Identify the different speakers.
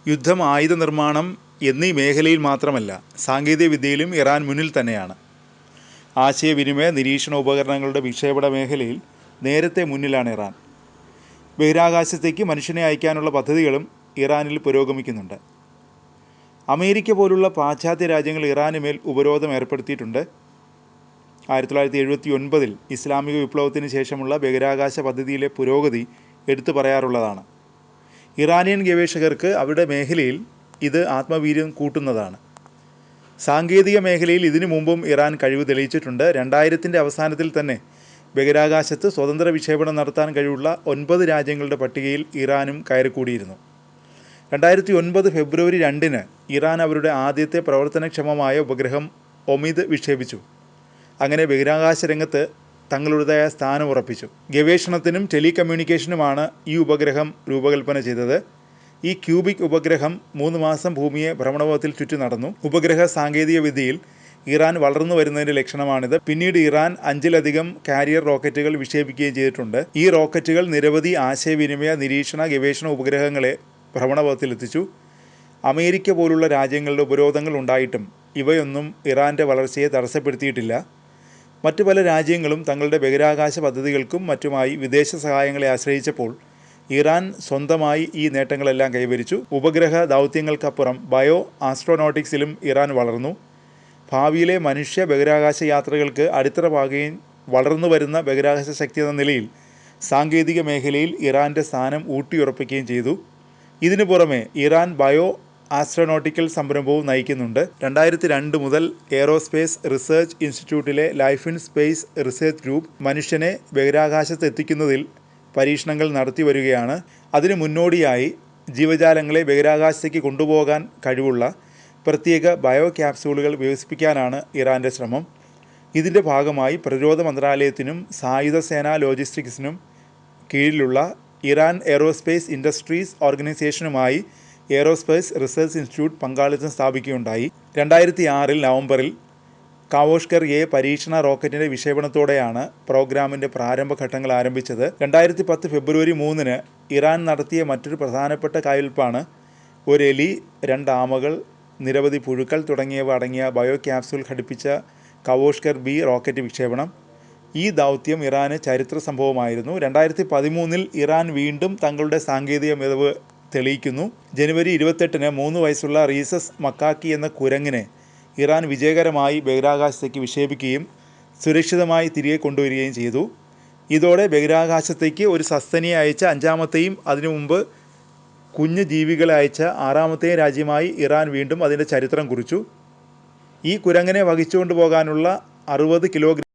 Speaker 1: യുദ്ധം, ആയുധ നിർമ്മാണം എന്നീ മേഖലയിൽ മാത്രമല്ല, സാങ്കേതികവിദ്യയിലും ഇറാൻ മുന്നിൽ തന്നെയാണ്. ആശയവിനിമയ നിരീക്ഷണ ഉപകരണങ്ങളുടെ വിക്ഷേപണ മേഖലയിൽ നേരത്തെ മുന്നിലാണ് ഇറാൻ. ബഹിരാകാശത്തേക്ക് മനുഷ്യനെ അയക്കാനുള്ള പദ്ധതികളും ഇറാനിൽ പുരോഗമിക്കുന്നുണ്ട്. അമേരിക്ക പോലുള്ള പാശ്ചാത്യ രാജ്യങ്ങൾ ഇറാനുമേൽ ഉപരോധം ഏർപ്പെടുത്തിയിട്ടുണ്ട്. 1979 ഇസ്ലാമിക വിപ്ലവത്തിന് ശേഷമുള്ള ബഹിരാകാശ പദ്ധതിയിലെ പുരോഗതി എടുത്തു പറയാറുള്ളതാണ്. ഇറാനിയൻ ഗവേഷകർക്ക് അവരുടെ മേഖലയിൽ ഇത് ആത്മവീര്യം കൂട്ടുന്നതാണ്. സാങ്കേതിക മേഖലയിൽ ഇതിനു മുമ്പും ഇറാൻ കഴിവ് തെളിയിച്ചിട്ടുണ്ട്. 2000-ൻ്റെ അവസാനത്തിൽ തന്നെ ബഹിരാകാശത്ത് സ്വതന്ത്ര വിക്ഷേപണം നടത്താൻ കഴിവുള്ള 9 രാജ്യങ്ങളുടെ പട്ടികയിൽ ഇറാനും കയറിക്കൂടിയിരുന്നു. 2009 ഫെബ്രുവരി 2-ന് ഇറാൻ അവരുടെ ആദ്യത്തെ പ്രവർത്തനക്ഷമമായ ഉപഗ്രഹം ഒമിദ് വിക്ഷേപിച്ചു. അങ്ങനെ ബഹിരാകാശ രംഗത്ത് തങ്ങളുടേതായ സ്ഥാനം ഉറപ്പിച്ചു. ഗവേഷണത്തിനും ടെലികമ്മ്യൂണിക്കേഷനുമാണ് ഈ ഉപഗ്രഹം രൂപകൽപ്പന ചെയ്തത്. ഈ ക്യൂബിക് ഉപഗ്രഹം 3 മാസം ഭൂമിയെ ഭ്രമണപഥത്തിൽ ചുറ്റി നടന്നു. ഉപഗ്രഹ സാങ്കേതിക വിദ്യയിൽ ഇറാൻ വളർന്നു വരുന്നതിൻ്റെ ലക്ഷണമാണിത്. പിന്നീട് ഇറാൻ 5-ലധികം കാരിയർ റോക്കറ്റുകൾ വിക്ഷേപിക്കുകയും ചെയ്തിട്ടുണ്ട്. ഈ റോക്കറ്റുകൾ നിരവധി ആശയവിനിമയ, നിരീക്ഷണ, ഗവേഷണ ഉപഗ്രഹങ്ങളെ ഭ്രമണപഥത്തിലെത്തിച്ചു. അമേരിക്ക പോലുള്ള രാജ്യങ്ങളുടെ ഉപരോധങ്ങൾ ഉണ്ടായിട്ടും ഇവയൊന്നും ഇറാൻ്റെ വളർച്ചയെ തടസ്സപ്പെടുത്തിയിട്ടില്ല. മറ്റു പല രാജ്യങ്ങളും തങ്ങളുടെ ബഹിരാകാശ പദ്ധതികൾക്കും മറ്റുമായി വിദേശ സഹായങ്ങളെ ആശ്രയിച്ചപ്പോൾ ഇറാൻ സ്വന്തമായി ഈ നേട്ടങ്ങളെല്ലാം കൈവരിച്ചു. ഉപഗ്രഹ ദൗത്യങ്ങൾക്കപ്പുറം ബയോ ആസ്ട്രോനോട്ടിക്സിലും ഇറാൻ വളർന്നു. ഭാവിയിലെ മനുഷ്യ ബഹിരാകാശ യാത്രകൾക്ക് അടിത്തറ പാകുകയും വളർന്നു വരുന്ന ബഹിരാകാശ ശക്തി എന്ന നിലയിൽ സാങ്കേതിക മേഖലയിൽ ഇറാൻ്റെ സ്ഥാനം ഊട്ടിയുറപ്പിക്കുകയും ചെയ്തു. ഇതിനു പുറമെ ഇറാൻ ബയോ ആസ്ട്രോനോട്ടിക്കൽ സംരംഭവും നയിക്കുന്നുണ്ട്. 2002 മുതൽ എയ്റോസ്പേസ് റിസർച്ച് ഇൻസ്റ്റിറ്റ്യൂട്ടിലെ life in space research group മനുഷ്യനെ ബഹിരാകാശത്ത് എത്തിക്കുന്നതിൽ പരീക്ഷണങ്ങൾ നടത്തി വരികയാണ്. അതിനു മുന്നോടിയായി ജീവജാലങ്ങളെ ബഹിരാകാശത്തേക്ക് കൊണ്ടുപോകാൻ കഴിവുള്ള പ്രത്യേക ബയോ ക്യാപ്സ്യൂളുകൾ വികസിപ്പിക്കാനാണ് ഇറാൻ്റെ ശ്രമം. ഇതിൻ്റെ ഭാഗമായി പ്രതിരോധ മന്ത്രാലയത്തിനും സായുധ സേനാ ലോജിസ്റ്റിക്സിനും കീഴിലുള്ള ഇറാൻ എയ്റോസ്പേസ് ഇൻഡസ്ട്രീസ് ഓർഗനൈസേഷനുമായി എയ്റോസ്പേസ് റിസർച്ച് ഇൻസ്റ്റിറ്റ്യൂട്ട് പങ്കാളിത്തം സ്ഥാപിക്കുകയുണ്ടായി. 2006 നവംബറിൽ കാവോഷ്കർ എ പരീക്ഷണ റോക്കറ്റിൻ്റെ വിക്ഷേപണത്തോടെയാണ് പ്രോഗ്രാമിൻ്റെ പ്രാരംഭഘട്ടങ്ങൾ ആരംഭിച്ചത്. 2010 ഫെബ്രുവരി 3-ന് ഇറാൻ നടത്തിയ മറ്റൊരു പ്രധാനപ്പെട്ട കയ്യൊപ്പാണ് ഒരു എലി, 2 ആമകൾ, നിരവധി പുഴുക്കൾ തുടങ്ങിയവ അടങ്ങിയ ബയോ ക്യാപ്സ്യൂൾ ഘടിപ്പിച്ച കാവോഷ്കർ ബി റോക്കറ്റ് വിക്ഷേപണം. ഈ ദൗത്യം ഇറാന് ചരിത്ര സംഭവമായിരുന്നു. 2013-ൽ ഇറാൻ വീണ്ടും തങ്ങളുടെ സാങ്കേതിക മികവ് തെളിയിക്കുന്നു. ജനുവരി 28-ന് 3 വയസ്സുള്ള റീസസ് മക്കാക്കി എന്ന കുരങ്ങിനെ ഇറാൻ വിജയകരമായി ബഹിരാകാശത്തേക്ക് വിക്ഷേപിക്കുകയും സുരക്ഷിതമായി തിരികെ കൊണ്ടുവരികയും ചെയ്തു. ഇതോടെ ബഹിരാകാശത്തേക്ക് ഒരു സസ്തനിയെ അയച്ച 5-മത്തെയും അതിനു മുമ്പ് കുഞ്ഞു ജീവികളെ അയച്ച 6-മത്തെയും രാജ്യമായി ഇറാൻ വീണ്ടും അതിൻ്റെ ചരിത്രം കുറിച്ചു. ഈ കുരങ്ങനെ വഹിച്ചുകൊണ്ടു പോകാനുള്ള 60 കിലോഗ്രാം